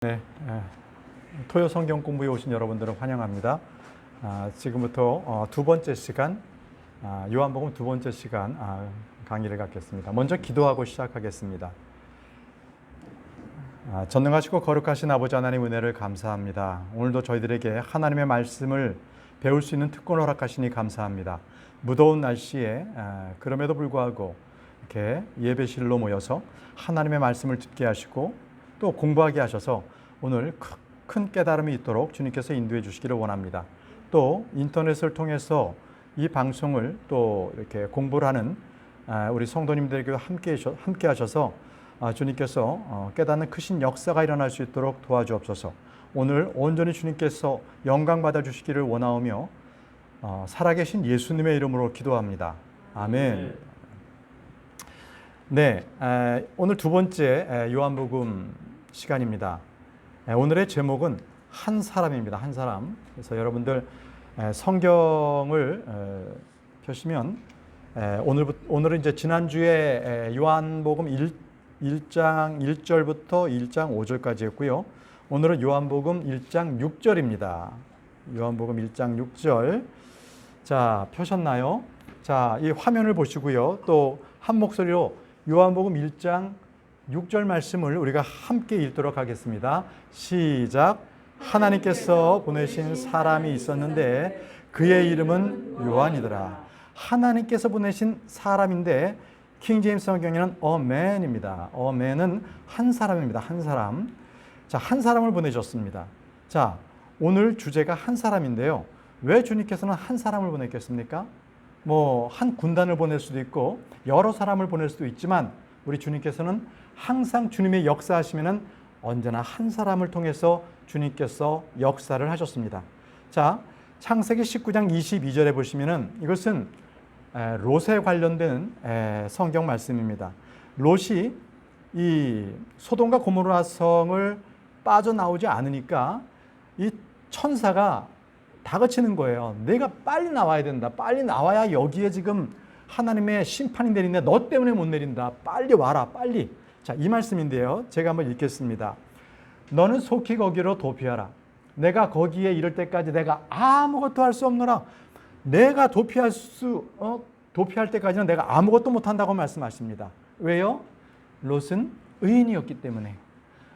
네, 토요 성경 공부에 오신 여러분들을 환영합니다. 지금부터 두 번째 시간, 요한복음 두 번째 시간 강의를 갖겠습니다. 먼저 기도하고 시작하겠습니다. 전능하시고 거룩하신 아버지 하나님 은혜를 감사합니다. 오늘도 저희들에게 하나님의 말씀을 배울 수 있는 특권을 허락하시니 감사합니다. 무더운 날씨에 그럼에도 불구하고 이렇게 예배실로 모여서 하나님의 말씀을 듣게 하시고 또 공부하게 하셔서 오늘 큰 깨달음이 있도록 주님께서 인도해 주시기를 원합니다. 또 인터넷을 통해서 이 방송을 또 이렇게 공부를 하는 우리 성도님들에게 함께 하셔서 주님께서 깨닫는 크신 역사가 일어날 수 있도록 도와주옵소서. 오늘 온전히 주님께서 영광 받아 주시기를 원하오며 살아계신 예수님의 이름으로 기도합니다. 아멘. 네, 오늘 두 번째 요한복음 시간입니다. 오늘의 제목은 한 사람입니다. 한 사람. 그래서 여러분들 성경을 펴시면 오늘은 이제 지난주에 요한복음 1장 1절부터 1장 5절까지 했고요. 오늘은 요한복음 1장 6절입니다. 요한복음 1장 6절. 자, 펴셨나요? 자, 이 화면을 보시고요. 또 한 목소리로 요한복음 1장 6절 말씀을 우리가 함께 읽도록 하겠습니다. 시작. 하나님께서 보내신 사람이 있었는데 그의 이름은 요한이더라. 하나님께서 보내신 사람인데 킹제임스 성경에는 a man입니다. a man은 한 사람입니다. 한 사람. 자, 한 사람을 보내셨습니다. 자, 오늘 주제가 한 사람인데요. 왜 주님께서는 한 사람을 보냈겠습니까? 한 군단을 보낼 수도 있고 여러 사람을 보낼 수도 있지만 우리 주님께서는 항상 주님의 역사하시면은 언제나 한 사람을 통해서 주님께서 역사를 하셨습니다. 자, 창세기 19장 22절에 보시면은 이것은 롯에 관련된 성경 말씀입니다. 롯이 이 소돔과 고모라 성을 빠져나오지 않으니까 이 천사가 다그치는 거예요. 내가 빨리 나와야 된다. 빨리 나와야 여기에 지금 하나님의 심판이 내리는데 너 때문에 못 내린다. 빨리 와라. 빨리. 자, 이 말씀인데요. 제가 한번 읽겠습니다. 너는 속히 거기로 도피하라. 내가 거기에 이를 때까지 내가 아무것도 할 수 없노라. 내가 도피할 때까지는 내가 아무것도 못한다고 말씀하십니다. 왜요? 롯은 의인이었기 때문에.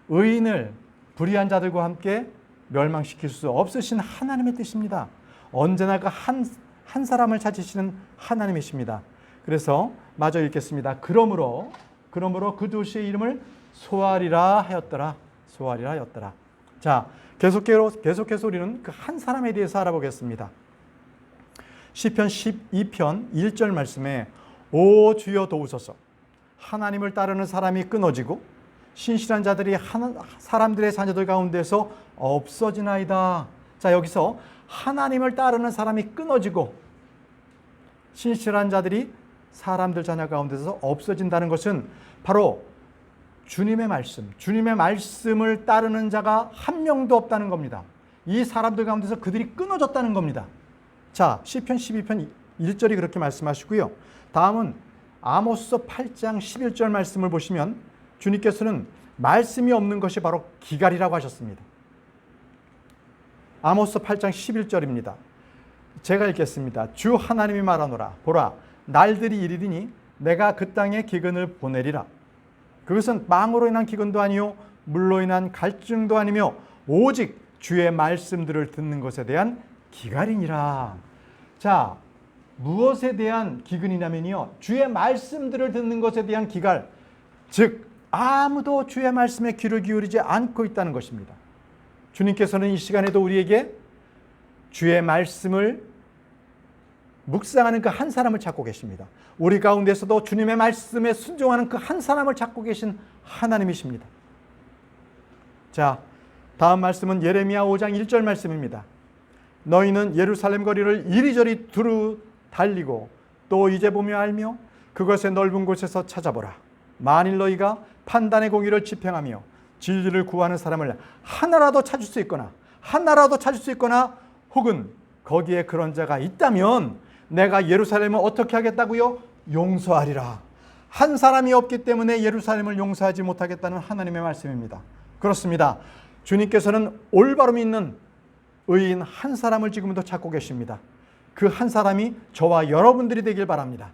의인을 불의한 자들과 함께 멸망시킬 수 없으신 하나님의 뜻입니다. 언제나 그 한 사람을 찾으시는 하나님이십니다. 그래서 마저 읽겠습니다. 그러므로 그 도시의 이름을 소알이라 하였더라. 소알이라 하였더라. 자, 계속해서 우리는 그 한 사람에 대해서 알아보겠습니다. 시편 12편 1절 말씀에 오 주여 도우소서. 하나님을 따르는 사람이 끊어지고 신실한 자들이 사람들의 자녀들 가운데서 없어지나이다. 자, 여기서 하나님을 따르는 사람이 끊어지고 신실한 자들이 사람들 자녀 가운데서 없어진다는 것은 바로 주님의 말씀을 따르는 자가 한 명도 없다는 겁니다. 이 사람들 가운데서 그들이 끊어졌다는 겁니다. 자, 시편 12편 1절이 그렇게 말씀하시고요. 다음은 아모스서 8장 11절 말씀을 보시면 주님께서는 말씀이 없는 것이 바로 기갈이라고 하셨습니다. 아모스 8장 11절입니다. 제가 읽겠습니다. 주 하나님이 말하노라. 보라, 날들이 이르리니 내가 그 땅에 기근을 보내리라. 그것은 빵으로 인한 기근도 아니요 물로 인한 갈증도 아니며 오직 주의 말씀들을 듣는 것에 대한 기갈이니라. 자, 무엇에 대한 기근이냐면요, 주의 말씀들을 듣는 것에 대한 기갈. 즉 아무도 주의 말씀에 귀를 기울이지 않고 있다는 것입니다. 주님께서는 이 시간에도 우리에게 주의 말씀을 묵상하는 그 한 사람을 찾고 계십니다. 우리 가운데서도 주님의 말씀에 순종하는 그 한 사람을 찾고 계신 하나님이십니다. 자, 다음 말씀은 예레미야 5장 1절 말씀입니다. 너희는 예루살렘 거리를 이리저리 두루 달리고 또 이제 보며 알며 그것의 넓은 곳에서 찾아보라. 만일 너희가 판단의 공의를 집행하며 진리를 구하는 사람을 하나라도 찾을 수 있거나 혹은 거기에 그런 자가 있다면 내가 예루살렘을 어떻게 하겠다고요? 용서하리라. 한 사람이 없기 때문에 예루살렘을 용서하지 못하겠다는 하나님의 말씀입니다. 그렇습니다. 주님께서는 올바로 믿는 의인 한 사람을 지금도 찾고 계십니다. 그 한 사람이 저와 여러분들이 되길 바랍니다.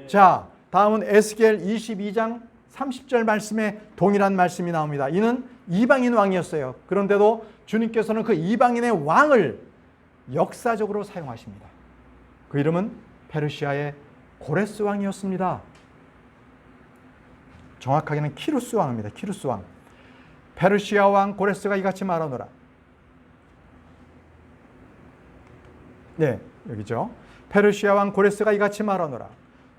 자, 다음은 에스겔 22장 30절 말씀에 동일한 말씀이 나옵니다. 이는 이방인 왕이었어요. 그런데도 주님께서는 그 이방인의 왕을 역사적으로 사용하십니다. 그 이름은 페르시아의 고레스 왕이었습니다. 정확하게는 키루스 왕입니다. 키루스 왕. 페르시아 왕 고레스가 이같이 말하노라. 네, 여기죠. 페르시아 왕 고레스가 이같이 말하노라.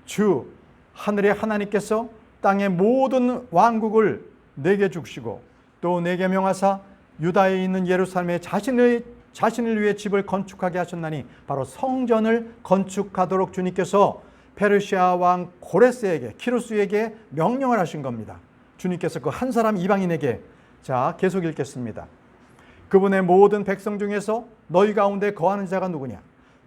주 하늘의 하나님께서 땅의 모든 왕국을 내게 주시고 또 내게 명하사 유다에 있는 예루살렘에 자신을 위해 집을 건축하게 하셨나니 바로 성전을 건축하도록 주님께서 페르시아 왕 고레스에게 키루스에게 명령을 하신 겁니다. 주님께서 그 한 사람 이방인에게. 자, 계속 읽겠습니다. 그분의 모든 백성 중에서 너희 가운데 거하는 자가 누구냐?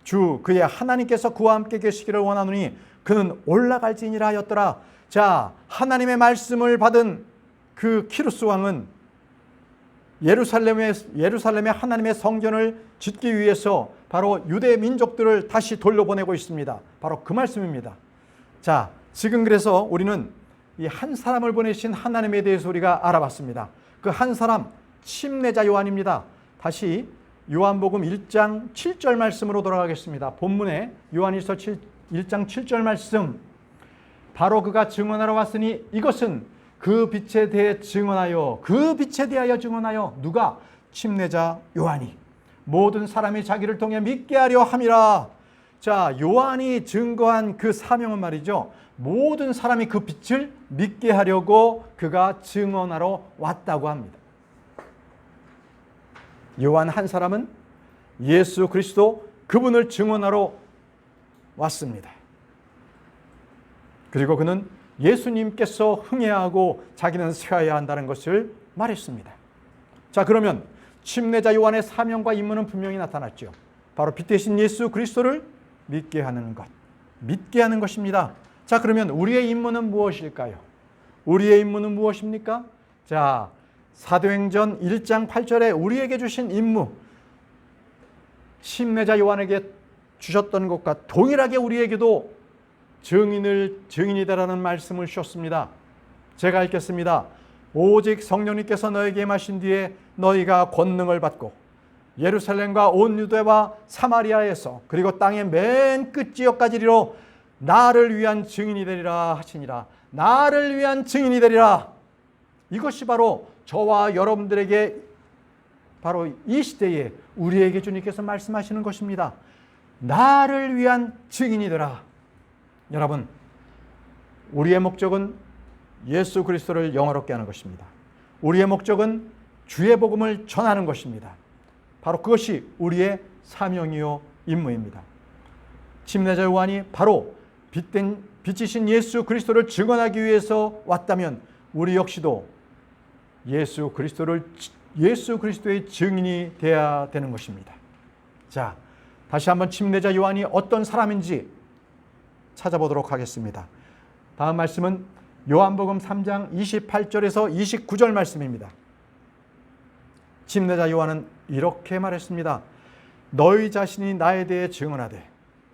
주 그의 하나님께서 그와 함께 계시기를 원하노니 그는 올라갈지니라 하였더라. 자, 하나님의 말씀을 받은 그 키루스 왕은 예루살렘에 하나님의 성전을 짓기 위해서 바로 유대 민족들을 다시 돌려보내고 있습니다. 바로 그 말씀입니다. 자, 지금 그래서 우리는 이 한 사람을 보내신 하나님에 대해서 우리가 알아봤습니다. 그 한 사람 침례자 요한입니다. 다시 요한복음 1장 7절 말씀으로 돌아가겠습니다. 본문에 요한일서 1장 7절 말씀. 바로 그가 증언하러 왔으니 이것은 그 빛에 대해 증언하여 누가? 침례자 요한이 모든 사람이 자기를 통해 믿게 하려 함이라. 자, 요한이 증거한 그 사명은 말이죠, 모든 사람이 그 빛을 믿게 하려고 그가 증언하러 왔다고 합니다. 요한 한 사람은 예수 그리스도 그분을 증언하러 왔습니다. 그리고 그는 예수님께서 흥해하고 자기는 쇠하여야 한다는 것을 말했습니다. 자, 그러면 침례자 요한의 사명과 임무는 분명히 나타났죠. 바로 빛 대신 예수 그리스도를 믿게 하는 것입니다. 자, 그러면 우리의 임무는 무엇일까요? 우리의 임무는 무엇입니까? 자, 사도행전 1장 8절에 우리에게 주신 임무, 침례자 요한에게 주셨던 것과 동일하게 우리에게도 증인이 되라는 말씀을 주셨습니다. 제가 읽겠습니다. 오직 성령님께서 너에게 임하신 뒤에 너희가 권능을 받고 예루살렘과 온 유대와 사마리아에서 그리고 땅의 맨 끝 지역까지 이르러 나를 위한 증인이 되리라 하시니라. 나를 위한 증인이 되리라. 이것이 바로 저와 여러분들에게 바로 이 시대에 우리에게 주님께서 말씀하시는 것입니다. 나를 위한 증인이 되라. 여러분, 우리의 목적은 예수 그리스도를 영화롭게 하는 것입니다. 우리의 목적은 주의 복음을 전하는 것입니다. 바로 그것이 우리의 사명이요 임무입니다. 침례자 요한이 바로 빛이신 예수 그리스도를 증언하기 위해서 왔다면 우리 역시도 예수 그리스도의 증인이 되어야 되는 것입니다. 자, 다시 한번 침례자 요한이 어떤 사람인지 찾아보도록 하겠습니다. 다음 말씀은 요한복음 3장 28절에서 29절 말씀입니다. 침례자 요한은 이렇게 말했습니다. 너희 자신이 나에 대해 증언하되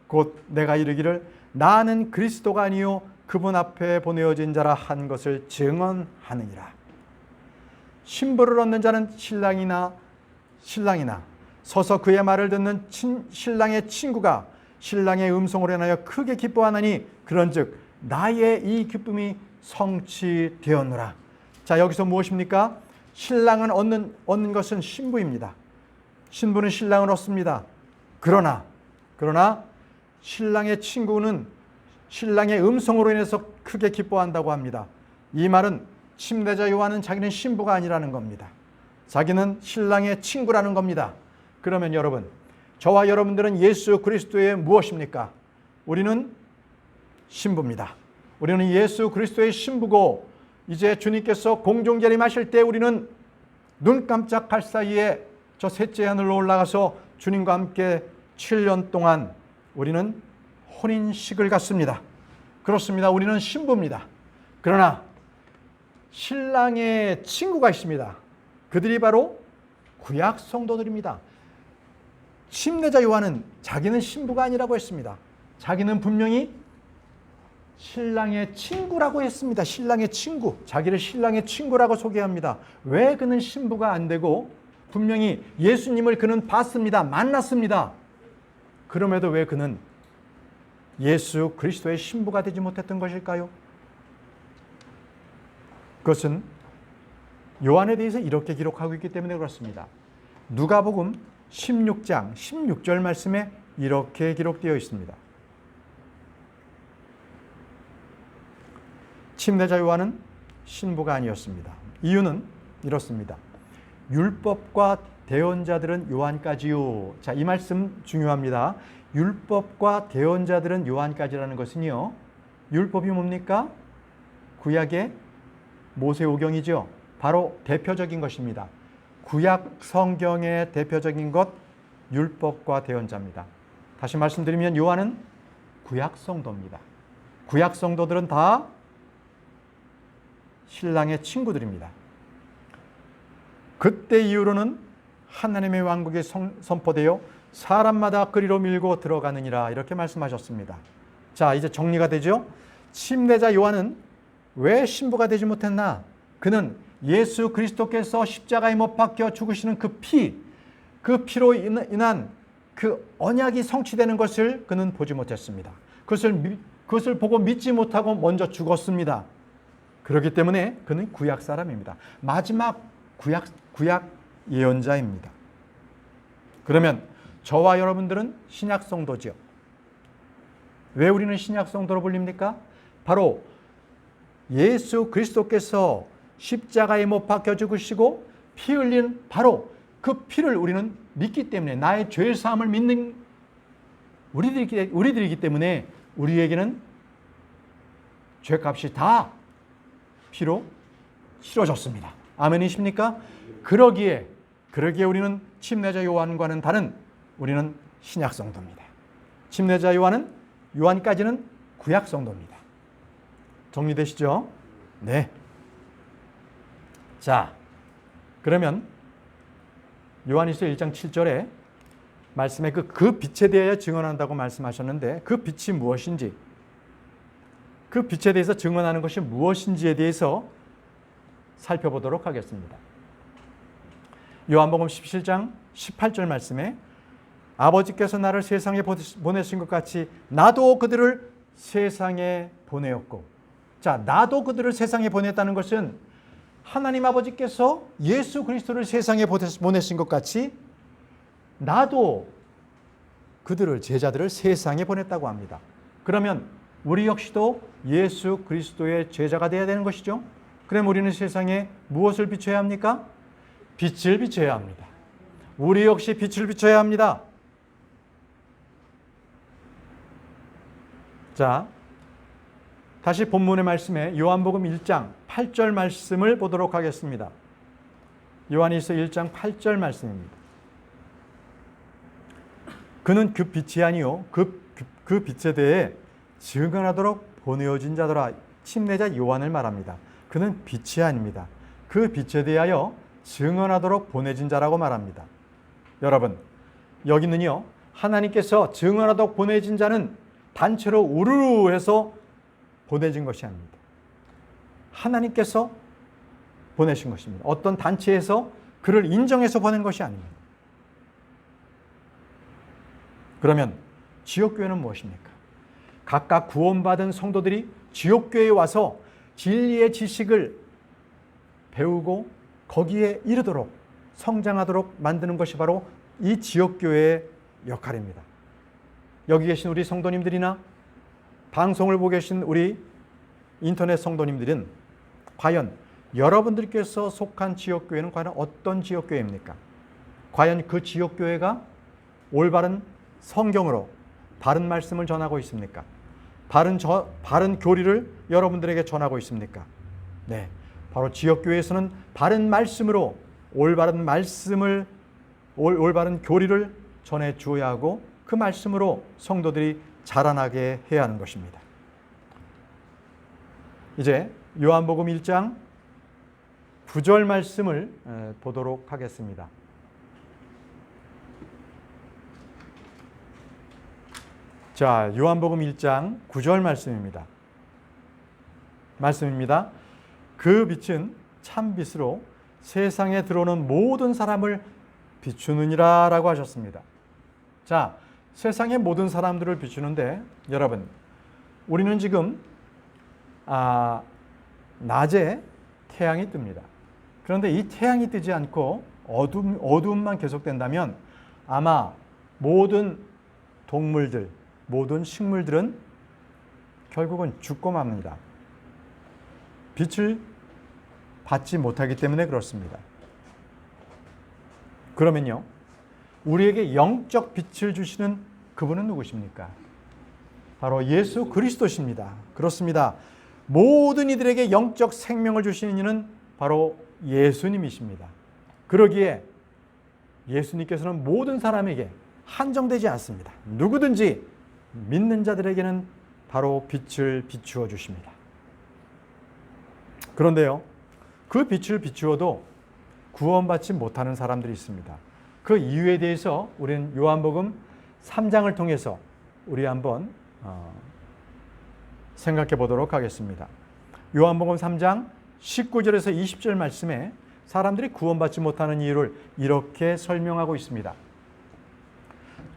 곧 내가 이르기를 나는 그리스도가 아니요 그분 앞에 보내어진 자라 한 것을 증언하느니라. 신부를 얻는 자는 신랑이나 서서 그의 말을 듣는 신랑의 친구가 신랑의 음성으로 인하여 크게 기뻐하나니 그런즉 나의 이 기쁨이 성취되었노라. 자, 여기서 무엇입니까? 신랑은 얻는 것은 신부입니다. 신부는 신랑을 얻습니다. 그러나 신랑의 친구는 신랑의 음성으로 인해서 크게 기뻐한다고 합니다. 이 말은 침례자 요한은 자기는 신부가 아니라는 겁니다. 자기는 신랑의 친구라는 겁니다. 그러면 여러분, 저와 여러분들은 예수 그리스도의 무엇입니까? 우리는 신부입니다. 우리는 예수 그리스도의 신부고 이제 주님께서 공중재림하실 때 우리는 눈 깜짝할 사이에 저 셋째 하늘로 올라가서 주님과 함께 7년 동안 우리는 혼인식을 갖습니다. 그렇습니다. 우리는 신부입니다. 그러나 신랑의 친구가 있습니다. 그들이 바로 구약 성도들입니다. 침례자 요한은 자기는 신부가 아니라고 했습니다. 자기는 분명히 신랑의 친구라고 했습니다. 신랑의 친구, 자기를 신랑의 친구라고 소개합니다. 왜 그는 신부가 안 되고 분명히 예수님을 그는 봤습니다. 만났습니다. 그럼에도 왜 그는 예수 그리스도의 신부가 되지 못했던 것일까요? 그것은 요한에 대해서 이렇게 기록하고 있기 때문에 그렇습니다. 누가복음 16장 16절 말씀에 이렇게 기록되어 있습니다. 침례자 요한은 신부가 아니었습니다. 이유는 이렇습니다. 율법과 대언자들은 요한까지요. 자, 이 말씀 중요합니다. 율법과 대언자들은 요한까지라는 것은요. 율법이 뭡니까? 구약의 모세오경이죠. 바로 대표적인 것입니다. 구약 성경의 대표적인 것 율법과 대언자입니다. 다시 말씀드리면 요한은 구약 성도입니다. 구약 성도들은 다 신랑의 친구들입니다. 그때 이후로는 하나님의 왕국이 선포되어 사람마다 그리로 밀고 들어가느니라 이렇게 말씀하셨습니다. 자, 이제 정리가 되죠? 침례자 요한은 왜 신부가 되지 못했나? 그는 예수 그리스도께서 십자가에 못 박혀 죽으시는 그 피로 인한 그 언약이 성취되는 것을 그는 보지 못했습니다. 그것을 보고 믿지 못하고 먼저 죽었습니다. 그렇기 때문에 그는 구약 사람입니다. 마지막 구약 예언자입니다. 그러면 저와 여러분들은 신약 성도죠. 왜 우리는 신약 성도로 불립니까? 바로 예수 그리스도께서 십자가에 못 박혀 죽으시고 피 흘린 바로 그 피를 우리는 믿기 때문에 나의 죄 사함을 믿는 우리들이기 때문에 우리에게는 죄값이 다 피로 치러졌습니다. 아멘이십니까? 그러기에 우리는 침례자 요한과는 다른 우리는 신약 성도입니다. 침례자 요한까지는 구약 성도입니다. 정리되시죠? 네. 자, 그러면 요한일서 1장 7절에 말씀에 그 빛에 대하여 증언한다고 말씀하셨는데 그 빛이 무엇인지, 그 빛에 대해서 증언하는 것이 무엇인지에 대해서 살펴보도록 하겠습니다. 요한복음 17장 18절 말씀에 아버지께서 나를 세상에 보내신 것 같이 나도 그들을 세상에 보내었고, 자, 나도 그들을 세상에 보냈다는 것은 하나님 아버지께서 예수 그리스도를 세상에 보내신 것 같이 나도 그들을, 제자들을 세상에 보냈다고 합니다. 그러면 우리 역시도 예수 그리스도의 제자가 되어야 되는 것이죠. 그럼 우리는 세상에 무엇을 비춰야 합니까? 빛을 비춰야 합니다. 우리 역시 빛을 비춰야 합니다. 자, 다시 본문의 말씀에 요한복음 1장 8절 말씀을 보도록 하겠습니다. 요한일서 1장 8절 말씀입니다. 그는 그 빛이 아니요 그 빛에 대해 증언하도록 보내어진 자더라. 침례자 요한을 말합니다. 그는 빛이 아닙니다. 그 빛에 대하여 증언하도록 보내진 자라고 말합니다. 여러분, 여기는요 하나님께서 증언하도록 보내진 자는 단체로 우르르 해서 보내진 것이 아닙니다. 하나님께서 보내신 것입니다. 어떤 단체에서 그를 인정해서 보낸 것이 아닙니다. 그러면 지옥교회는 무엇입니까? 각각 구원받은 성도들이 지옥교회에 와서 진리의 지식을 배우고 거기에 이르도록 성장하도록 만드는 것이 바로 이 지옥교회의 역할입니다. 여기 계신 우리 성도님들이나 방송을 보고 계신 우리 인터넷 성도님들은 과연 여러분들께서 속한 지옥교회는 과연 어떤 지옥교회입니까? 과연 그 지옥교회가 올바른 성경으로 바른 말씀을 전하고 있습니까? 바른 교리를 여러분들에게 전하고 있습니까? 네, 바로 지역교회에서는 바른 말씀으로 올바른 교리를 전해 주어야 하고 그 말씀으로 성도들이 자라나게 해야 하는 것입니다. 이제 요한복음 1장 9절 말씀을 보도록 하겠습니다. 자, 요한복음 1장 9절 말씀입니다. 그 빛은 참 빛으로 세상에 들어오는 모든 사람을 비추느니라 라고 하셨습니다. 자, 세상의 모든 사람들을 비추는데 여러분, 우리는 지금 낮에 태양이 뜹니다. 그런데 이 태양이 뜨지 않고 어두움만 계속된다면 아마 모든 동물들, 모든 식물들은 결국은 죽고 맙니다. 빛을 받지 못하기 때문에 그렇습니다. 그러면요, 우리에게 영적 빛을 주시는 그분은 누구십니까? 바로 예수 그리스도십니다. 그렇습니다. 모든 이들에게 영적 생명을 주시는 이는 바로 예수님이십니다. 그러기에 예수님께서는 모든 사람에게 한정되지 않습니다. 누구든지 믿는 자들에게는 바로 빛을 비추어 주십니다. 그런데요, 그 빛을 비추어도 구원받지 못하는 사람들이 있습니다. 그 이유에 대해서 우리는 요한복음 3장을 통해서 우리 한번 생각해 보도록 하겠습니다. 요한복음 3장 19절에서 20절 말씀에 사람들이 구원받지 못하는 이유를 이렇게 설명하고 있습니다.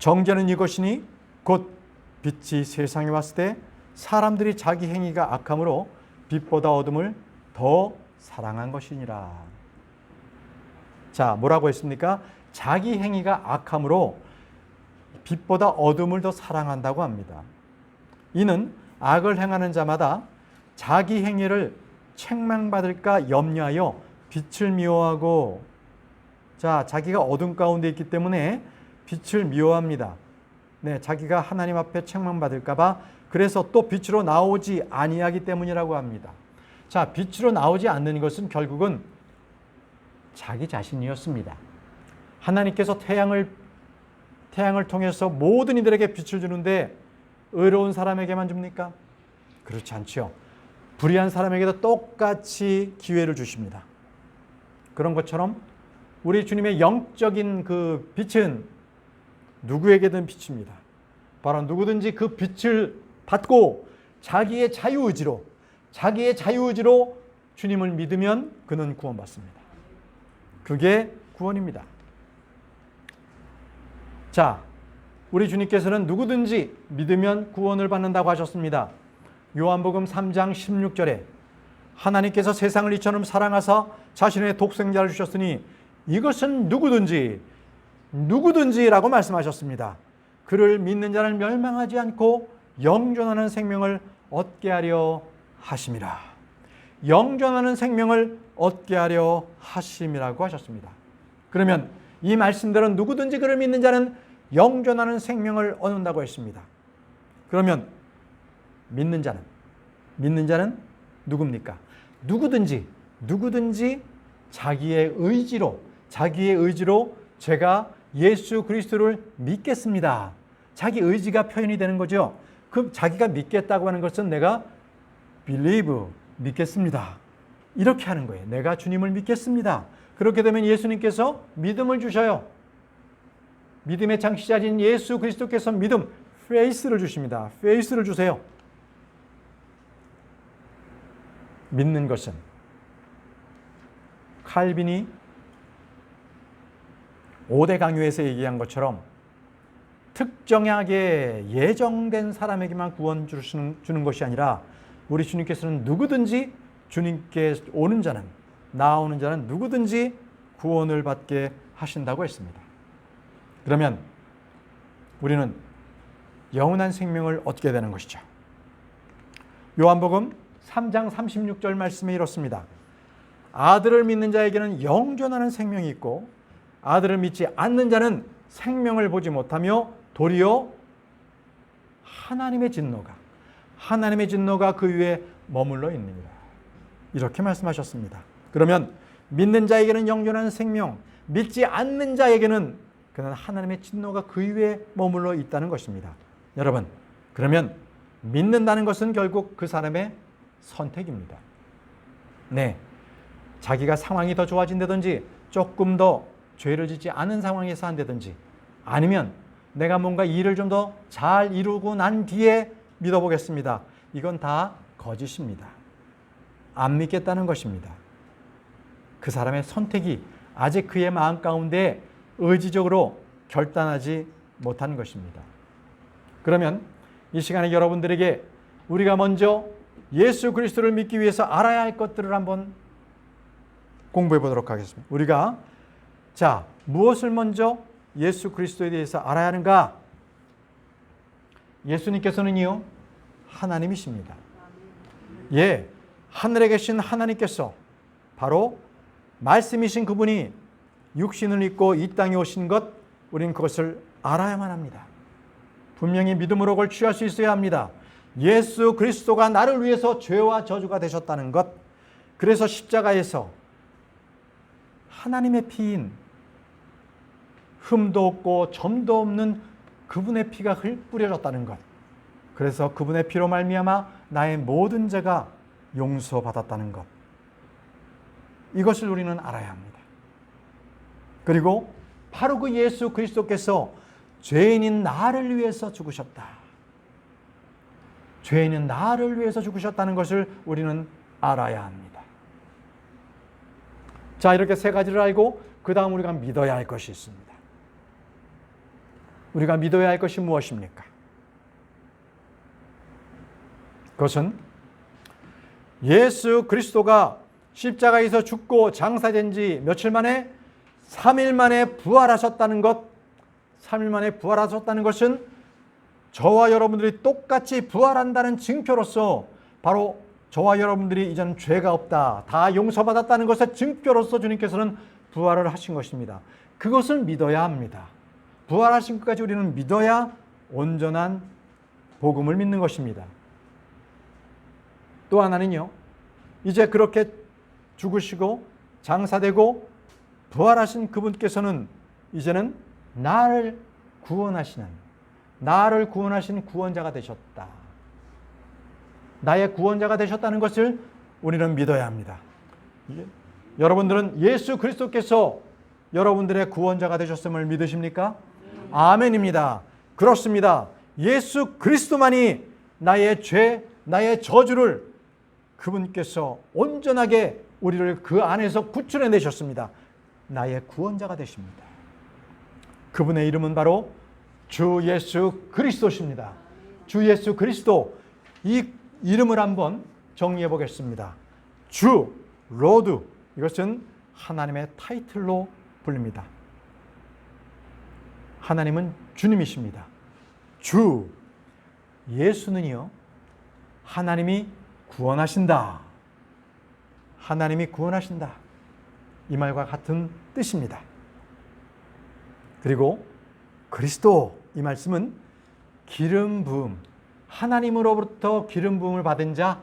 정죄는 이것이니 곧 빛이 세상에 왔을 때 사람들이 자기 행위가 악함으로 빛보다 어둠을 더 사랑한 것이니라. 자, 뭐라고 했습니까? 자기 행위가 악함으로 빛보다 어둠을 더 사랑한다고 합니다. 이는 악을 행하는 자마다 자기 행위를 책망받을까 염려하여 빛을 미워하고, 자, 자기가 어둠 가운데 있기 때문에 빛을 미워합니다. 네, 자기가 하나님 앞에 책망받을까 봐, 그래서 또 빛으로 나오지 아니하기 때문이라고 합니다. 자, 빛으로 나오지 않는 것은 결국은 자기 자신이었습니다. 하나님께서 태양을 통해서 모든 이들에게 빛을 주는데 의로운 사람에게만 줍니까? 그렇지 않죠. 불의한 사람에게도 똑같이 기회를 주십니다. 그런 것처럼 우리 주님의 영적인 그 빛은 누구에게든 빛입니다. 바로 누구든지 그 빛을 받고 자기의 자유의지로 주님을 믿으면 그는 구원받습니다. 그게 구원입니다. 자, 우리 주님께서는 누구든지 믿으면 구원을 받는다고 하셨습니다. 요한복음 3장 16절에 하나님께서 세상을 이처럼 사랑하사 자신의 독생자를 주셨으니 이것은 누구든지라고 말씀하셨습니다. 그를 믿는 자는 멸망하지 않고 영존하는 생명을 얻게 하려 하심이라. 영존하는 생명을 얻게 하려 하심이라고 하셨습니다. 그러면 이 말씀대로 누구든지 그를 믿는 자는 영존하는 생명을 얻는다고 했습니다. 그러면 믿는 자는 누굽니까? 누구든지 자기의 의지로 제가 예수 그리스도를 믿겠습니다. 자기 의지가 표현이 되는 거죠. 그 자기가 믿겠다고 하는 것은 내가 believe, 믿겠습니다. 이렇게 하는 거예요. 내가 주님을 믿겠습니다. 그렇게 되면 예수님께서 믿음을 주셔요. 믿음의 창시자인 예수 그리스도께서 믿음, faith를 주십니다. faith를 주세요. 믿는 것은 칼빈이 5대 강요에서 얘기한 것처럼 특정하게 예정된 사람에게만 구원 주는 것이 아니라 우리 주님께서는 누구든지 주님께 오는 자는, 나오는 자는 누구든지 구원을 받게 하신다고 했습니다. 그러면 우리는 영원한 생명을 얻게 되는 것이죠. 요한복음 3장 36절 말씀에 이렇습니다. 아들을 믿는 자에게는 영존하는 생명이 있고 아들을 믿지 않는 자는 생명을 보지 못하며 도리어 하나님의 진노가 그 위에 머물러 있느니라. 이렇게 말씀하셨습니다. 그러면 믿는 자에게는 영존하는 생명, 믿지 않는 자에게는 그는 하나님의 진노가 그 위에 머물러 있다는 것입니다. 여러분, 그러면 믿는다는 것은 결국 그 사람의 선택입니다. 네, 자기가 상황이 더 좋아진다든지 조금 더 죄를 짓지 않은 상황에서 한다든지 아니면 내가 뭔가 일을 좀 더 잘 이루고 난 뒤에 믿어보겠습니다. 이건 다 거짓입니다. 안 믿겠다는 것입니다. 그 사람의 선택이 아직 그의 마음 가운데 의지적으로 결단하지 못한 것입니다. 그러면 이 시간에 여러분들에게 우리가 먼저 예수 그리스도를 믿기 위해서 알아야 할 것들을 한번 공부해 보도록 하겠습니다. 우리가 무엇을 먼저 예수 그리스도에 대해서 알아야 하는가? 예수님께서는요, 하나님이십니다. 예, 하늘에 계신 하나님께서 바로 말씀이신 그분이 육신을 입고 이 땅에 오신 것, 우리는 그것을 알아야만 합니다. 분명히 믿음으로 그걸 취할 수 있어야 합니다. 예수 그리스도가 나를 위해서 죄와 저주가 되셨다는 것, 그래서 십자가에서 하나님의 피인, 흠도 없고 점도 없는 그분의 피가 뿌려졌다는 것, 그래서 그분의 피로 말미암아 나의 모든 죄가 용서받았다는 것, 이것을 우리는 알아야 합니다. 그리고 바로 그 예수 그리스도께서 죄인인 나를 위해서 죽으셨다. 죄인인 나를 위해서 죽으셨다는 것을 우리는 알아야 합니다. 자, 이렇게 세 가지를 알고 그 다음 우리가 믿어야 할 것이 있습니다. 우리가 믿어야 할 것이 무엇입니까? 그것은 예수 그리스도가 십자가에서 죽고 장사된 지 며칠 만에 3일 만에 부활하셨다는 것, 3일 만에 부활하셨다는 것은 저와 여러분들이 똑같이 부활한다는 증표로서, 바로 저와 여러분들이 이제는 죄가 없다, 다 용서받았다는 것의 증표로서 주님께서는 부활을 하신 것입니다. 그것을 믿어야 합니다. 부활하신 것까지 우리는 믿어야 온전한 복음을 믿는 것입니다. 또 하나는요, 이제 그렇게 죽으시고 장사되고 부활하신 그분께서는 이제는 나를 구원하시는 구원자가 되셨다. 나의 구원자가 되셨다는 것을 우리는 믿어야 합니다. 여러분들은 예수 그리스도께서 여러분들의 구원자가 되셨음을 믿으십니까? 아멘입니다. 그렇습니다. 예수 그리스도만이 나의 죄, 나의 저주를 그분께서 온전하게 우리를 그 안에서 구출해 내셨습니다. 나의 구원자가 되십니다. 그분의 이름은 바로 주 예수 그리스도십니다. 주 예수 그리스도, 이 이름을 한번 정리해 보겠습니다. 주, 로드, 이것은 하나님의 타이틀로 불립니다. 하나님은 주님이십니다. 주, 예수는요, 하나님이 구원하신다. 하나님이 구원하신다. 이 말과 같은 뜻입니다. 그리고 그리스도, 이 말씀은 기름 부음, 하나님으로부터 기름 부음을 받은 자,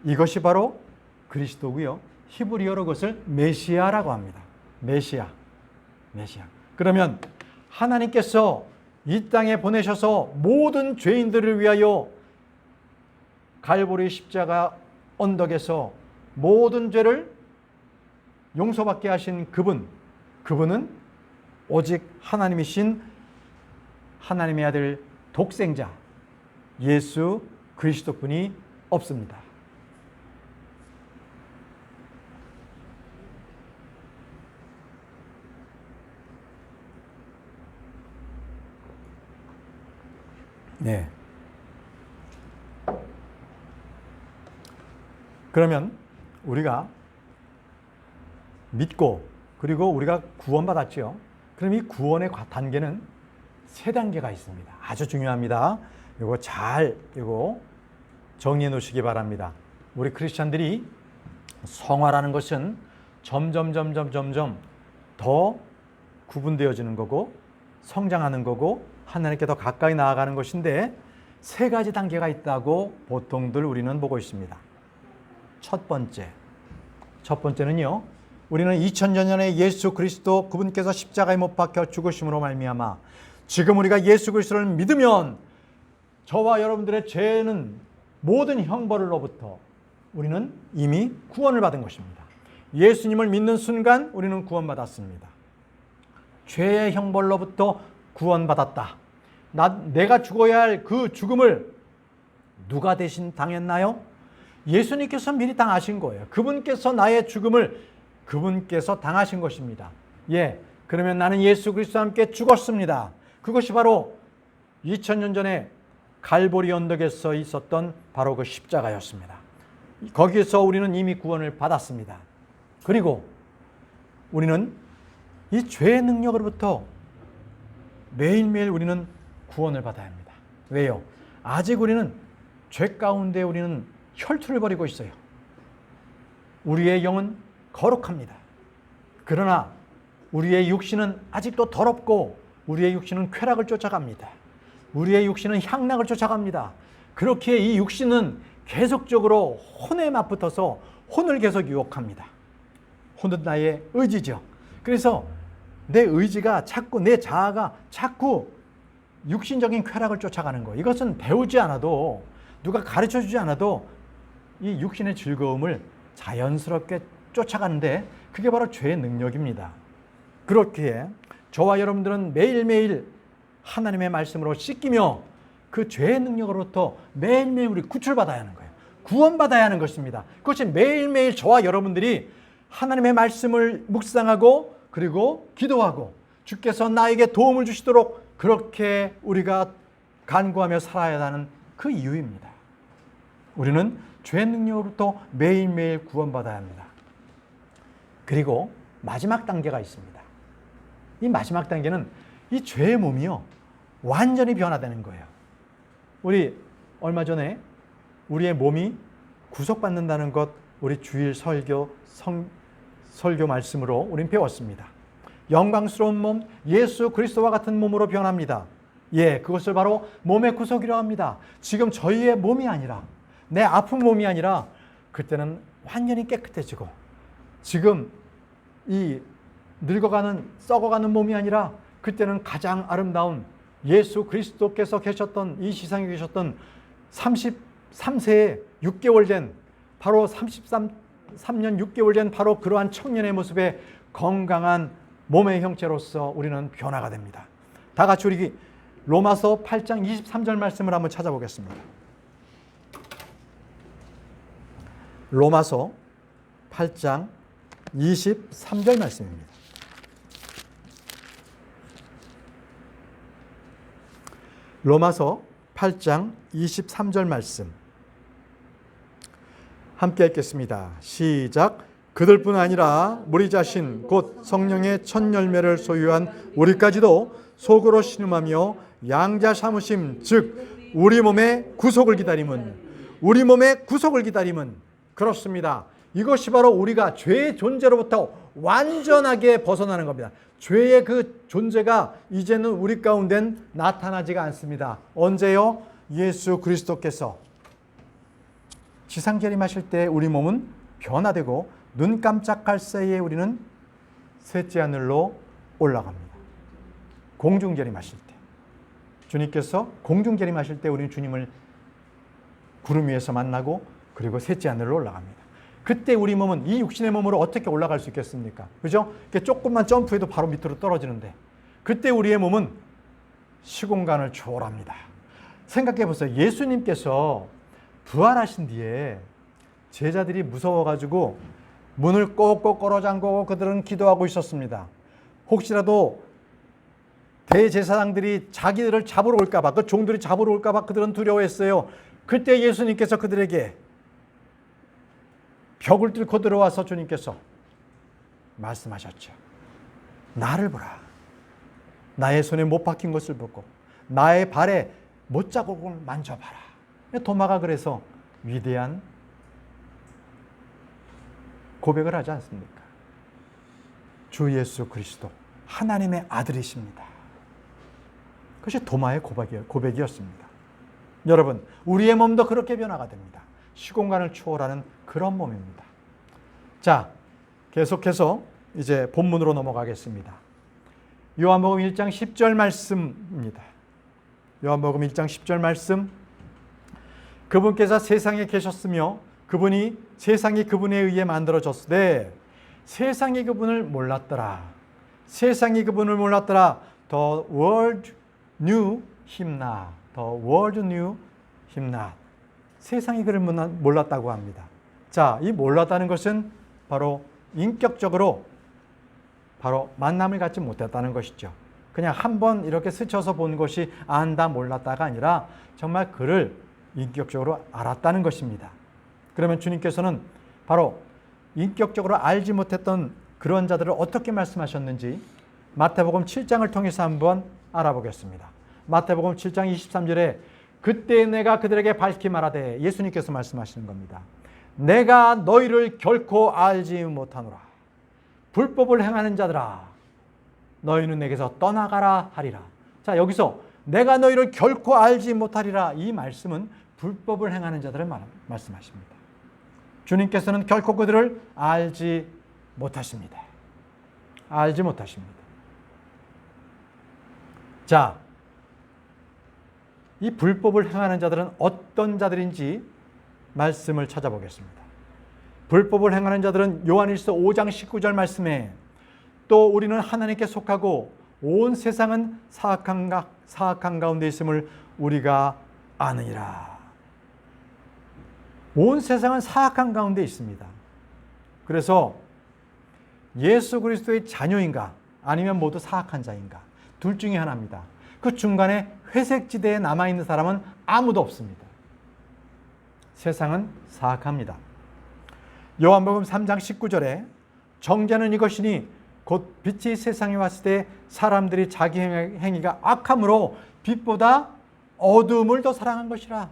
이것이 바로 그리스도고요. 히브리어로 그것을 메시아라고 합니다. 메시아. 그러면 하나님께서 이 땅에 보내셔서 모든 죄인들을 위하여 갈보리 십자가 언덕에서 모든 죄를 용서받게 하신 그분은 오직 하나님이신 하나님의 아들 독생자 예수 그리스도뿐이 없습니다. 네. 그러면 우리가 믿고 그리고 우리가 구원받았죠. 그럼 이 구원의 단계는 세 단계가 있습니다. 아주 중요합니다. 이거 잘 정리해 놓으시기 바랍니다. 우리 크리스찬들이 성화라는 것은 점점 더 구분되어지는 거고 성장하는 거고 하나님께 더 가까이 나아가는 것인데 세 가지 단계가 있다고 보통들 우리는 보고 있습니다. 첫 번째는요, 우리는 2000년 전에 예수 그리스도 그분께서 십자가에 못 박혀 죽으심으로 말미암아 지금 우리가 예수 그리스도를 믿으면 저와 여러분들의 죄는 모든 형벌로부터 우리는 이미 구원을 받은 것입니다. 예수님을 믿는 순간 우리는 구원받았습니다. 죄의 형벌로부터 구원받았다. 내가 죽어야 할 그 죽음을 누가 대신 당했나요? 예수님께서 미리 당하신 거예요. 그분께서 나의 죽음을 그분께서 당하신 것입니다. 예, 그러면 나는 예수 그리스도와 함께 죽었습니다. 그것이 바로 2000년 전에 갈보리 언덕에서 있었던 바로 그 십자가였습니다. 거기에서 우리는 이미 구원을 받았습니다. 그리고 우리는 이 죄의 능력으로부터 매일매일 우리는 구원을 받아야 합니다. 왜요? 아직 우리는 죄 가운데 우리는 혈투를 벌이고 있어요. 우리의 영은 거룩합니다. 그러나 우리의 육신은 아직도 더럽고 우리의 육신은 쾌락을 쫓아갑니다. 우리의 육신은 향락을 쫓아갑니다. 그렇기에 이 육신은 계속적으로 혼에 맞붙어서 혼을 계속 유혹합니다. 혼은 나의 의지죠. 그래서 내 의지가 자꾸, 내 자아가 자꾸 육신적인 쾌락을 쫓아가는 거예요. 이것은 배우지 않아도, 누가 가르쳐주지 않아도 이 육신의 즐거움을 자연스럽게 쫓아가는데 그게 바로 죄의 능력입니다. 그렇기에 저와 여러분들은 매일매일 하나님의 말씀으로 씻기며 그 죄의 능력으로부터 매일매일 우리 구출받아야 하는 거예요. 구원받아야 하는 것입니다. 그것이 매일매일 저와 여러분들이 하나님의 말씀을 묵상하고 그리고 기도하고 주께서 나에게 도움을 주시도록 그렇게 우리가 간구하며 살아야 하는 그 이유입니다. 우리는 죄의 능력으로부터 매일매일 구원받아야 합니다. 그리고 마지막 단계가 있습니다. 이 마지막 단계는 이 죄의 몸이요, 완전히 변화되는 거예요. 우리 얼마 전에 우리의 몸이 구속받는다는 것, 우리 주일 설교 말씀으로 우린 배웠습니다. 영광스러운 몸, 예수 그리스도와 같은 몸으로 변합니다. 예, 그것을 바로 몸의 구속이라고 합니다. 지금 저희의 몸이 아니라, 내 아픈 몸이 아니라 그때는 완전히 깨끗해지고, 지금 이 늙어가는, 썩어가는 몸이 아니라 그때는 가장 아름다운 예수 그리스도께서 계셨던, 이 세상에 계셨던 33세에 6개월 된, 바로 3년 6개월 된 바로 그러한 청년의 모습에 건강한 몸의 형체로서 우리는 변화가 됩니다. 다 같이 우리 로마서 8장 23절 말씀을 한번 찾아보겠습니다. 로마서 8장 23절 말씀입니다. 로마서 8장 23절 말씀 함께 읽겠습니다. 시작. 그들뿐 아니라 우리 자신 곧 성령의 첫 열매를 소유한 우리까지도 속으로 신음하며 양자 삼으심, 즉 우리 몸의 구속을 기다림은, 우리 몸의 구속을 기다림은, 그렇습니다. 이것이 바로 우리가 죄의 존재로부터 완전하게 벗어나는 겁니다. 죄의 그 존재가 이제는 우리 가운데는 나타나지가 않습니다. 언제요? 예수 그리스도께서 지상재림하실 때 우리 몸은 변화되고 눈 깜짝할 새에 우리는 셋째 하늘로 올라갑니다. 공중재림하실 때, 주님께서 공중재림하실 때 우리는 주님을 구름 위에서 만나고 그리고 셋째 하늘로 올라갑니다. 그때 우리 몸은 이 육신의 몸으로 어떻게 올라갈 수 있겠습니까? 그죠? 조금만 점프해도 바로 밑으로 떨어지는데 그때 우리의 몸은 시공간을 초월합니다. 생각해 보세요. 예수님께서 부활하신 뒤에 제자들이 무서워가지고 문을 꼭꼭 걸어 잠그고 그들은 기도하고 있었습니다. 혹시라도 대제사장들이 자기들을 잡으러 올까봐, 그 종들이 잡으러 올까봐 그들은 두려워했어요. 그때 예수님께서 그들에게 벽을 뚫고 들어와서 주님께서 말씀하셨죠. 나를 보라. 나의 손에 못 박힌 것을 보고 나의 발에 못자국을 만져봐라. 도마가 그래서 위대한 고백을 하지 않습니까? 주 예수 그리스도 하나님의 아들이십니다. 그것이 도마의 고백이었습니다. 여러분, 우리의 몸도 그렇게 변화가 됩니다. 시공간을 초월하는 그런 몸입니다. 자, 계속해서 이제 본문으로 넘어가겠습니다. 요한복음 1장 10절 말씀입니다. 요한복음 1장 10절 말씀. 그분께서 세상에 계셨으며 그분이 세상이 그분에 의해 만들어졌으되 세상이 그분을 몰랐더라. 세상이 그분을 몰랐더라. The world knew him not. The world knew him not. 세상이 그를 몰랐다고 합니다. 자, 이 몰랐다는 것은 바로 인격적으로 바로 만남을 갖지 못했다는 것이죠. 그냥 한번 이렇게 스쳐서 본 것이 안다 몰랐다가 아니라 정말 그를 인격적으로 알았다는 것입니다. 그러면 주님께서는 바로 인격적으로 알지 못했던 그런 자들을 어떻게 말씀하셨는지 마태복음 7장을 통해서 한번 알아보겠습니다. 마태복음 7장 23절에 그때 내가 그들에게 밝히 말하되, 예수님께서 말씀하시는 겁니다. 내가 너희를 결코 알지 못하노라. 불법을 행하는 자들아, 너희는 내게서 떠나가라 하리라. 자, 여기서 내가 너희를 결코 알지 못하리라, 이 말씀은 불법을 행하는 자들을 말씀하십니다. 주님께서는 결코 그들을 알지 못하십니다. 알지 못하십니다. 자, 이 불법을 행하는 자들은 어떤 자들인지 말씀을 찾아보겠습니다. 불법을 행하는 자들은 요한일서 5장 19절 말씀에 또 우리는 하나님께 속하고 온 세상은 사악한 가운데 있음을 우리가 아느니라. 온 세상은 사악한 가운데 있습니다. 그래서 예수 그리스도의 자녀인가 아니면 모두 사악한 자인가, 둘 중에 하나입니다. 그 중간에 회색지대에 남아있는 사람은 아무도 없습니다. 세상은 사악합니다. 요한복음 3장 19절에 정죄는 이것이니 곧 빛이 세상에 왔을 때 사람들이 자기 행위가 악함으로 빛보다 어둠을 더 사랑한 것이라.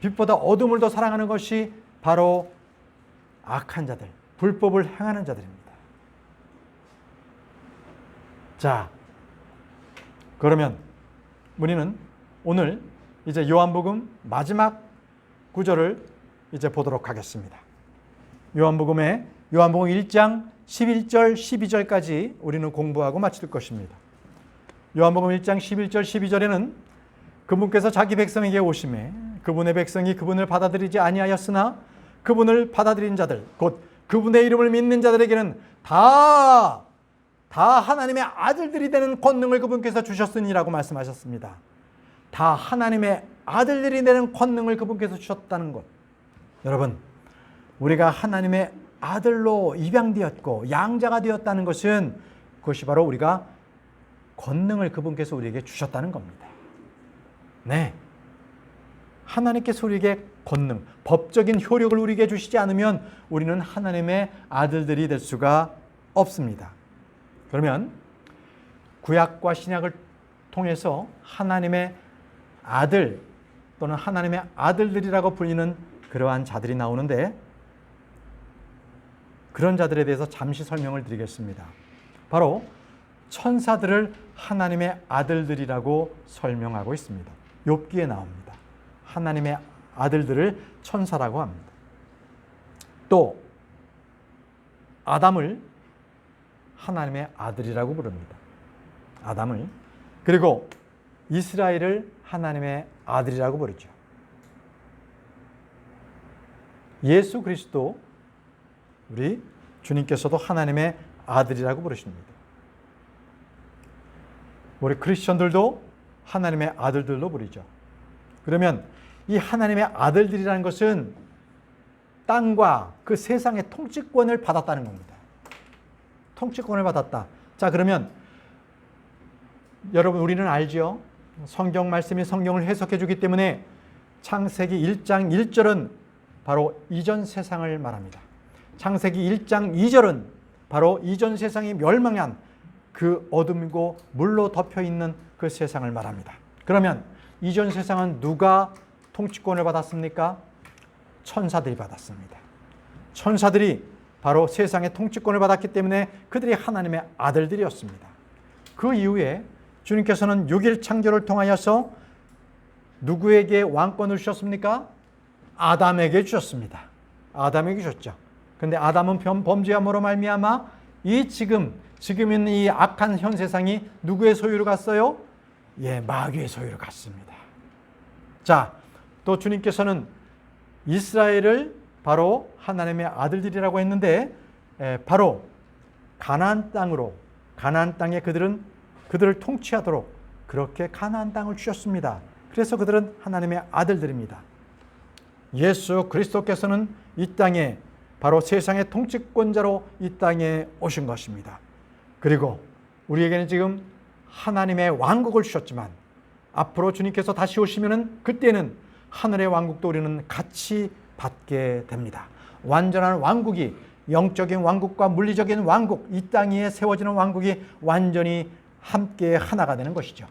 빛보다 어둠을 더 사랑하는 것이 바로 악한 자들, 불법을 행하는 자들입니다. 자, 그러면 우리는 오늘 이제 요한복음 마지막 구절을 이제 보도록 하겠습니다. 요한복음 1장 11절 12절까지 우리는 공부하고 마칠 것입니다. 요한복음 1장 11절 12절에는 그분께서 자기 백성에게 오심에 그분의 백성이 그분을 받아들이지 아니하였으나 그분을 받아들인 자들, 곧 그분의 이름을 믿는 자들에게는 다 하나님의 아들들이 되는 권능을 그분께서 주셨으니라고 말씀하셨습니다. 다 하나님의 아들들이 되는 권능을 그분께서 주셨다는 것. 여러분, 우리가 하나님의 아들로 입양되었고 양자가 되었다는 것은 그것이 바로 우리가 권능을 그분께서 우리에게 주셨다는 겁니다. 네, 하나님께서 우리에게 권능, 법적인 효력을 우리에게 주시지 않으면 우리는 하나님의 아들들이 될 수가 없습니다. 그러면 구약과 신약을 통해서 하나님의 아들 또는 하나님의 아들들이라고 불리는 그러한 자들이 나오는데, 그런 자들에 대해서 잠시 설명을 드리겠습니다. 바로 천사들을 하나님의 아들들이라고 설명하고 있습니다. 욥기에 나옵니다. 하나님의 아들들을 천사라고 합니다. 또 아담을 하나님의 아들이라고 부릅니다. 아담을. 그리고 이스라엘을 하나님의 아들이라고 부르죠. 예수 그리스도, 우리 주님께서도 하나님의 아들이라고 부르십니다. 우리 크리스천들도 하나님의 아들들로 부르죠. 그러면 이 하나님의 아들들이라는 것은 땅과 그 세상의 통치권을 받았다는 겁니다. 통치권을 받았다. 자, 그러면 여러분, 우리는 알죠? 성경 말씀이 성경을 해석해 주기 때문에 창세기 1장 1절은 바로 이전 세상을 말합니다. 창세기 1장 2절은 바로 이전 세상이 멸망한 그 어둠이고 물로 덮여있는 그 세상을 말합니다. 그러면 이전 세상은 누가 통치권을 받았습니까? 천사들이 받았습니다. 천사들이 바로 세상의 통치권을 받았기 때문에 그들이 하나님의 아들들이었습니다. 그 이후에 주님께서는 6일 창조를 통하여서 누구에게 왕권을 주셨습니까? 아담에게 주셨습니다. 아담에게 주셨죠. 근데 아담은 범죄함으로 말미암아 이 지금 있는 이 악한 현 세상이 누구의 소유로 갔어요? 예, 마귀의 소유로 갔습니다. 자, 또 주님께서는 이스라엘을 바로 하나님의 아들들이라고 했는데, 바로 가나안 땅에 그들은 그들을 통치하도록 그렇게 가나안 땅을 주셨습니다. 그래서 그들은 하나님의 아들들입니다. 예수 그리스도께서는 이 땅에 바로 세상의 통치권자로 이 땅에 오신 것입니다. 그리고 우리에게는 지금 하나님의 왕국을 주셨지만 앞으로 주님께서 다시 오시면은 그때는 하늘의 왕국도 우리는 같이 받게 됩니다. 완전한 왕국이, 영적인 왕국과 물리적인 왕국, 이 땅 위에 세워지는 왕국이 완전히 함께 하나가 되는 것이죠.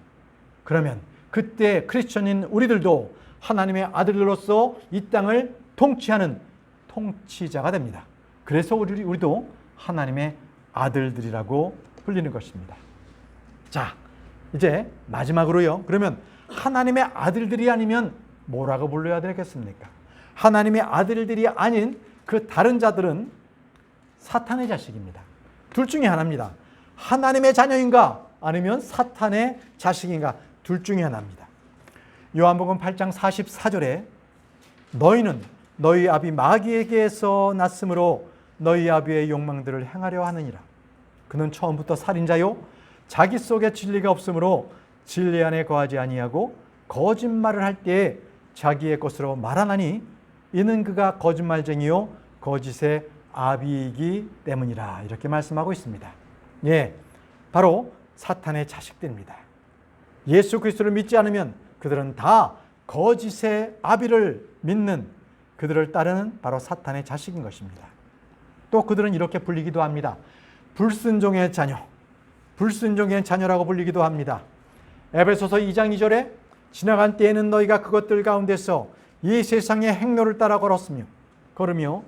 그러면 그때 크리스천인 우리들도 하나님의 아들들로서 이 땅을 통치하는 통치자가 됩니다. 그래서 우리도 하나님의 아들들이라고 불리는 것입니다. 자, 이제 마지막으로요. 그러면 하나님의 아들들이 아니면 뭐라고 불러야 되겠습니까? 하나님의 아들들이 아닌 그 다른 자들은 사탄의 자식입니다. 둘 중에 하나입니다. 하나님의 자녀인가 아니면 사탄의 자식인가, 둘 중에 하나입니다. 요한복음 8장 44절에 너희는 너희 아비 마귀에게서 났으므로 너희 아비의 욕망들을 행하려 하느니라. 그는 처음부터 살인자요 자기 속에 진리가 없으므로 진리 안에 거하지 아니하고 거짓말을 할 때에 자기의 것으로 말하나니 이는 그가 거짓말쟁이요 거짓의 아비이기 때문이라. 이렇게 말씀하고 있습니다. 예, 바로 사탄의 자식들입니다. 예수 그리스도를 믿지 않으면 그들은 다 거짓의 아비를 믿는, 그들을 따르는 바로 사탄의 자식인 것입니다. 또 그들은 이렇게 불리기도 합니다. 불순종의 자녀, 불순종의 자녀라고 불리기도 합니다. 에베소서 2장 2절에 지나간 때에는 너희가 그것들 가운데서 이 세상의 행로를 따라 걸으며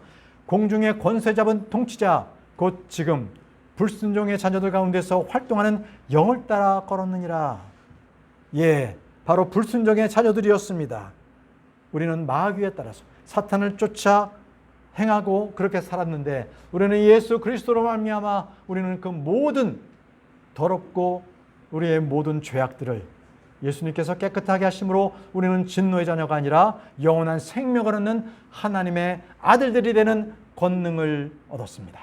공중의 권세 잡은 통치자 곧 지금 불순종의 자녀들 가운데서 활동하는 영을 따라 걸었느니라. 예, 바로 불순종의 자녀들이었습니다. 우리는 마귀에 따라서 사탄을 쫓아 행하고 그렇게 살았는데 우리는 예수 그리스도로 말미암아 우리는 그 모든 더럽고 우리의 모든 죄악들을 예수님께서 깨끗하게 하심으로 우리는 진노의 자녀가 아니라 영원한 생명을 얻는 하나님의 아들들이 되는 권능을 얻었습니다.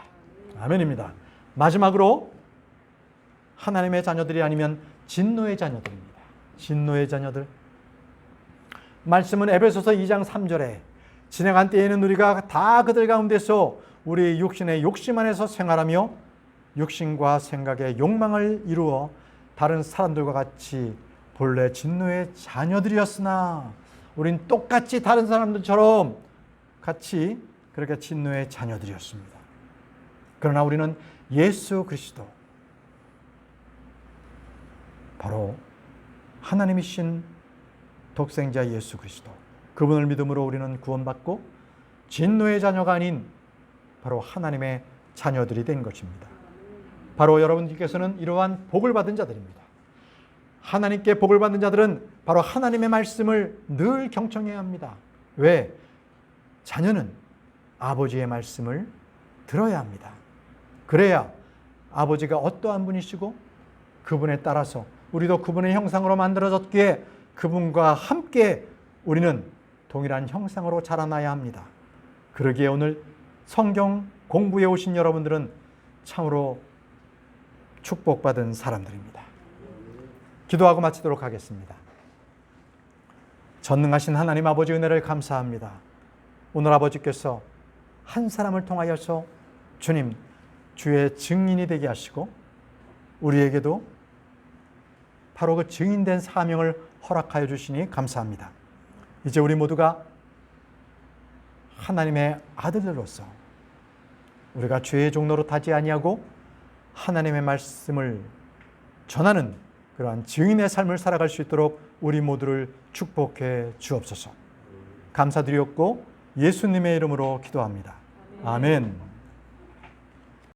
아멘입니다. 마지막으로 하나님의 자녀들이 아니면 진노의 자녀들입니다. 진노의 자녀들. 말씀은 에베소서 2장 3절에 지나간 때에는 우리가 다 그들 가운데서 우리 육신의 욕심 안에서 생활하며 육신과 생각의 욕망을 이루어 다른 사람들과 같이 본래 진노의 자녀들이었으나 우린 똑같이 다른 사람들처럼 같이 그렇게 진노의 자녀들이었습니다. 그러나 우리는 예수 그리스도, 바로 하나님이신 독생자 예수 그리스도, 그분을 믿음으로 우리는 구원받고 진노의 자녀가 아닌 바로 하나님의 자녀들이 된 것입니다. 바로 여러분들께서는 이러한 복을 받은 자들입니다. 하나님께 복을 받는 자들은 바로 하나님의 말씀을 늘 경청해야 합니다. 왜? 자녀는 아버지의 말씀을 들어야 합니다. 그래야 아버지가 어떠한 분이시고 그분에 따라서 우리도 그분의 형상으로 만들어졌기에 그분과 함께 우리는 동일한 형상으로 자라나야 합니다. 그러기에 오늘 성경 공부해 오신 여러분들은 참으로 축복받은 사람들입니다. 기도하고 마치도록 하겠습니다. 전능하신 하나님 아버지 은혜를 감사합니다. 오늘 아버지께서 한 사람을 통하여서 주님 주의 증인이 되게 하시고 우리에게도 바로 그 증인된 사명을 허락하여 주시니 감사합니다. 이제 우리 모두가 하나님의 아들들로서 우리가 죄의 종로로 타지 아니하고 하나님의 말씀을 전하는 그러한 증인의 삶을 살아갈 수 있도록 우리 모두를 축복해 주옵소서. 감사드리옵고 예수님의 이름으로 기도합니다. 아멘.